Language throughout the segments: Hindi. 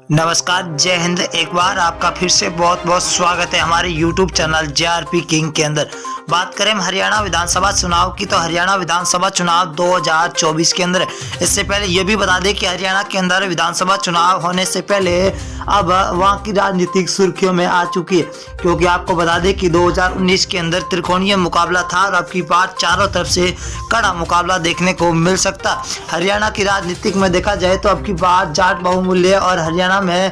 नमस्कार, जय हिंद। एक बार आपका फिर से बहुत बहुत स्वागत है हमारे YouTube चैनल JRP किंग के अंदर। बात करें हम हरियाणा विधानसभा चुनाव की, तो हरियाणा विधानसभा चुनाव 2024 के अंदर इससे पहले ये भी बता दें कि हरियाणा के अंदर विधानसभा चुनाव होने से पहले अब वहाँ की राजनीतिक सुर्खियों में आ चुकी है, क्योंकि आपको बता दें कि 2019 के अंदर त्रिकोणीय मुकाबला था और अब की बार चारों तरफ से कड़ा मुकाबला देखने को मिल सकता। हरियाणा की राजनीतिक में देखा जाए तो अब की बार जाट बहुमूल्य और हरियाणा में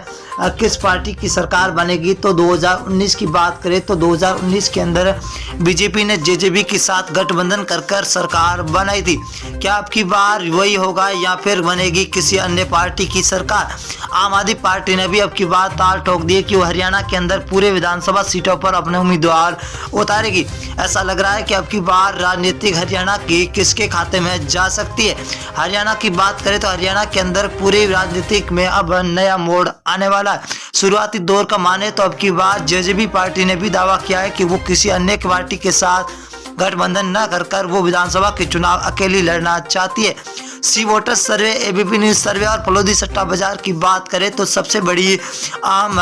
किस पार्टी की सरकार बनेगी, तो 2019 की बात करें तो 2019 के अंदर बीजेपी ने जेजेपी के साथ गठबंधन कर सरकार बनाई थी। क्या अब की बार वही होगा या फिर बनेगी किसी अन्य पार्टी की सरकार? आम आदमी पार्टी ने भी अब की बार ताल ठोक दी कि वो हरियाणा के अंदर पूरे विधानसभा सीटों पर अपने उम्मीदवार उतारेगी। ऐसा लग रहा है कि अब की बार राजनीतिक हरियाणा की किसके खाते में जा सकती है। हरियाणा की बात करें तो हरियाणा के अंदर पूरी राजनीतिक में अब नया मोड़ आने वाला है। शुरुआती दौर का माने तो अब की बार जेजेपी पार्टी ने भी दावा किया है कि वो किसी अन्य पार्टी के साथ गठबंधन न कर वो विधानसभा के चुनाव अकेली लड़ना चाहती है। सी वोटर सर्वे, एबीपी न्यूज सर्वे और फलोदी सट्टा बाजार की बात करें तो सबसे बड़ी आम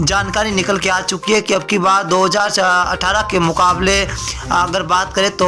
जानकारी निकल के आ चुकी है कि अब की बार 2018 के मुकाबले अगर बात करें तो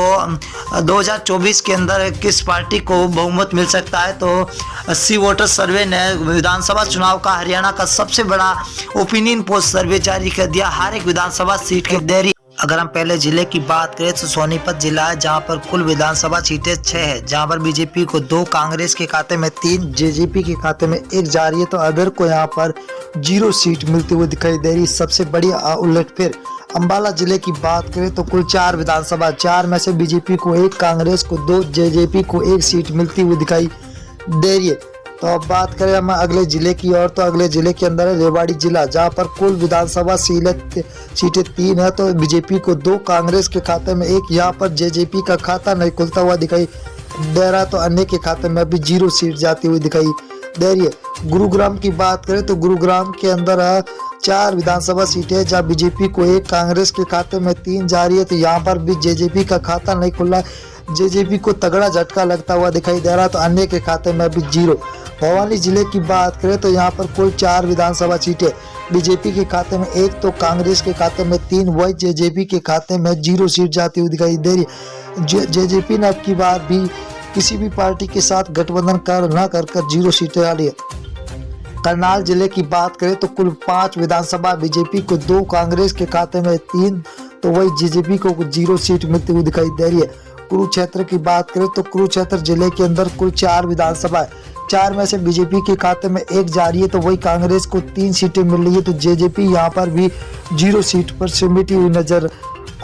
2024 के अंदर किस पार्टी को बहुमत मिल सकता है। तो सी वोटर सर्वे ने विधानसभा चुनाव का हरियाणा का सबसे बड़ा ओपिनियन पोल सर्वे जारी कर दिया। हर एक विधानसभा सीट की देरी, अगर हम पहले जिले की बात करें तो सोनीपत जिला है, जहां पर कुल विधानसभा सीटें 6 है, जहां पर बीजेपी को 2, कांग्रेस के खाते में 3, जेजेपी के खाते में 1 जा रही है, तो अदर को यहां पर 0 सीट मिलती हुई दिखाई दे रही। सबसे बड़ी उलटफेर अंबाला जिले की बात करें तो कुल 4 विधानसभा, 4 में से बीजेपी को 1, कांग्रेस को 2, जेजेपी को 1 सीट मिलती हुई दिखाई दे रही है। तो अब बात करें हम अगले जिले की और, तो अगले जिले के अंदर है रेवाड़ी जिला, जहां पर कुल विधानसभा सीटें 3 है, तो बीजेपी को 2, कांग्रेस के खाते में 1, यहाँ पर जेजेपी का खाता नहीं खुलता हुआ दिखाई दे रहा, तो अन्य के खाते में अभी 0 सीट जाती हुई दिखाई दे रही है। गुरुग्राम की बात करें तो गुरुग्राम के अंदर 4 विधानसभा सीटें, जहाँ बीजेपी को 1, कांग्रेस के खाते में 3 जा रही है, तो यहाँ पर भी जेजेपी का खाता नहीं खुला, जेजेपी को तगड़ा झटका लगता हुआ दिखाई दे रहा, तो अन्य के खाते में अभी 0। भवानी जिले की बात करें तो यहाँ पर कुल 4 विधानसभा सीटें, बीजेपी के खाते में 1, तो कांग्रेस के खाते में 3, वही जेजेपी के खाते में 0 सीट जाती हुई दिखाई दे रही है। जेजेपी ने अब की बार भी किसी भी पार्टी के साथ गठबंधन कर 0 सीटें आ रही है। करनाल जिले की बात करें तो कुल 5 विधानसभा, बीजेपी को 2, कांग्रेस के खाते में 3, तो वही जेजेपी को 0 सीट मिलती हुई दिखाई दे रही है। कुरुक्षेत्र की बात करें तो कुरुक्षेत्र जिले के अंदर कुल 4 विधानसभा है, 4 में से बीजेपी के खाते में 1 जा रही है, तो वही कांग्रेस को 3 सीटें मिल रही है, तो जेजेपी यहाँ पर भी 0 सीट पर सिमटी हुई नजर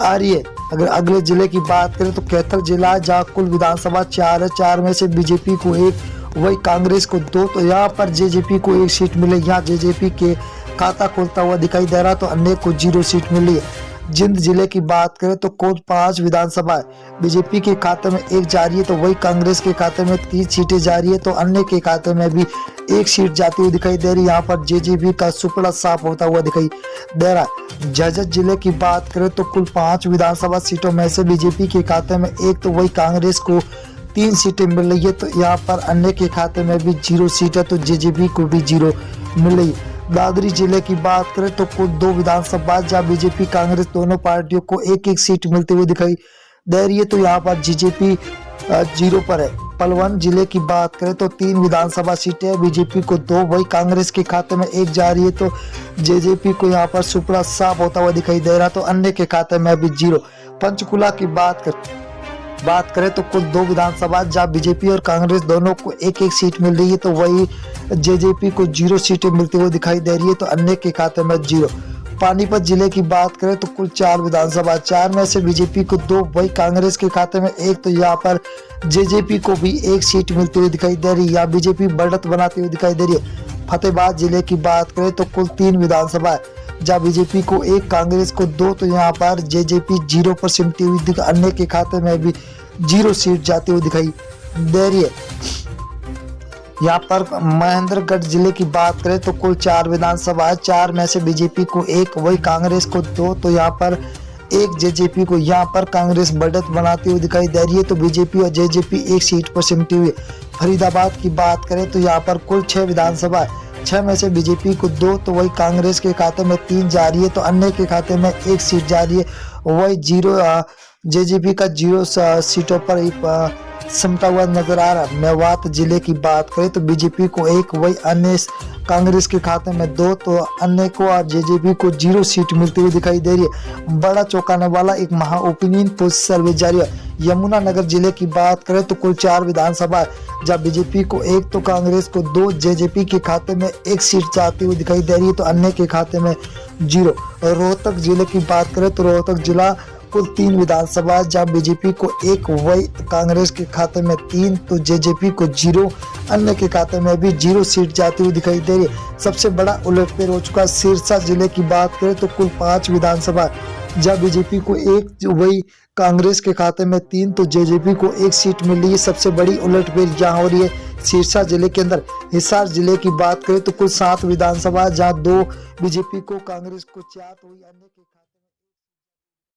आ रही है। अगर अगले जिले की बात करें तो कैथल जिला, जहाँ कुल विधानसभा 4 है, 4 में से बीजेपी को 1, वही कांग्रेस को 2, तो यहाँ पर जेजेपी को 1 सीट मिले, यहाँ जेजेपी के खाता खोलता हुआ दिखाई दे रहा, तो अन्य को 0 सीट मिली है। जिंद जिले की बात करें तो कुल 5 विधानसभा है, बीजेपी के खाते में 1 जा रही है, तो वही कांग्रेस के खाते में 3 सीटें जा रही है, तो अन्य के खाते में भी 1 सीट जाती हुई दिखाई दे रही है। यहाँ पर जेजेपी का सुपड़ा साफ होता हुआ दिखाई दे रहा है। झज्जर जिले की बात करें तो कुल 5 विधानसभा सीटों में से बीजेपी के खाते में 1, तो वही कांग्रेस को 3 सीटें मिल रही है, तो यहाँ पर अन्य के खाते में भी 0 सीट है, तो जेजेपी को भी 0 मिल रही है। दादरी जिले की बात करें तो कुल 2 विधानसभा, जहाँ बीजेपी कांग्रेस दोनों पार्टियों को 1-1 सीट मिलती हुई दिखाई दे रही है, तो यहाँ पर जेजेपी 0 पर है। पलवल जिले की बात करें तो 3 विधानसभा सीटें, बीजेपी को 2, वही कांग्रेस के खाते में 1 जा रही है, तो जेजेपी को यहाँ पर सुपड़ा साफ होता हुआ दिखाई दे रहा, तो अन्य के खाते में अभी 0। पंचकुला की बात करें तो कुल 2 विधानसभा, जहाँ बीजेपी और कांग्रेस दोनों को 1-1 सीट मिल रही है, तो वही जेजेपी को 0 सीटें मिलती हुई दिखाई दे रही है, तो अन्य के खाते में 0। पानीपत जिले की बात करें तो कुल 4 विधानसभा, 4 में से बीजेपी को 2, वही कांग्रेस के खाते में 1, तो यहाँ पर जेजेपी को भी 1 सीट मिलती हुई दिखाई दे रही है, यहाँ बीजेपी बढ़त बनाती हुई दिखाई दे रही है। फतेहाबाद जिले की बात करें तो कुल 3 विधानसभा, जहाँ बीजेपी को 1, कांग्रेस को 2, तो यहाँ पर जेजेपी 0 पर सिमटी हुई, अन्य के खाते में भी 0 सीट जाती हुई दिखाई दे रही है। यहाँ पर महेंद्रगढ़ जिले की बात करें तो कुल 4 विधानसभा है, 4 में से बीजेपी को 1, वही कांग्रेस को 2, तो यहाँ पर 1 जेजेपी को यहाँ पर कांग्रेस बढ़त बनाती हुई दिखाई दे रही है, तो बीजेपी और जेजेपी 1 सीट पर सिमटी हुई है। फरीदाबाद की बात करें तो यहाँ पर कुल 6 विधानसभा है, 6 में से बीजेपी को 2 तो वही कांग्रेस के खाते में 3 जा रही है, तो अन्य के खाते में 1 सीट जा रही है। वही 0 जेजेपी का 0 सीटों पर समता हुआ नजर आ रहा है। मेवात जिले की बात करें तो बीजेपी को 1, वही अन्य कांग्रेस के खाते में 2 तो अन्य को और जेजेपी को 0 सीट मिलती हुई दिखाई दे रही है। बड़ा चौंकाने वाला एक महा ओपिनियन पोल सर्वे जारी है। यमुनानगर जिले की बात करें तो कुल 4 विधानसभा है, जहाँ बीजेपी को 1 तो कांग्रेस को 2, जेजेपी के खाते में 1 सीट जाती हुई दिखाई दे रही है, तो अन्य के खाते में 0। रोहतक जिले की बात करें तो रोहतक जिला कुल 3 विधानसभा, जहाँ बीजेपी को 1, वही कांग्रेस के खाते में 3 तो जेजेपी को 0, अन्य के खाते में भी 0 सीट जाती हुई दिखाई दे रही है। सबसे बड़ा उलटफेर हो चुका सिरसा जिले की बात करें तो कुल 5 विधानसभा, जहाँ बीजेपी को 1, वही कांग्रेस के खाते में 3 तो जेजेपी को 1 सीट मिल रही है। सबसे बड़ी उलटफेर जहाँ हो रही है सिरसा जिले के अंदर। हिसार जिले की बात करें तो कुल 7 विधानसभा, जहाँ 2 बीजेपी को, कांग्रेस को 4 तो वही अन्य के खाते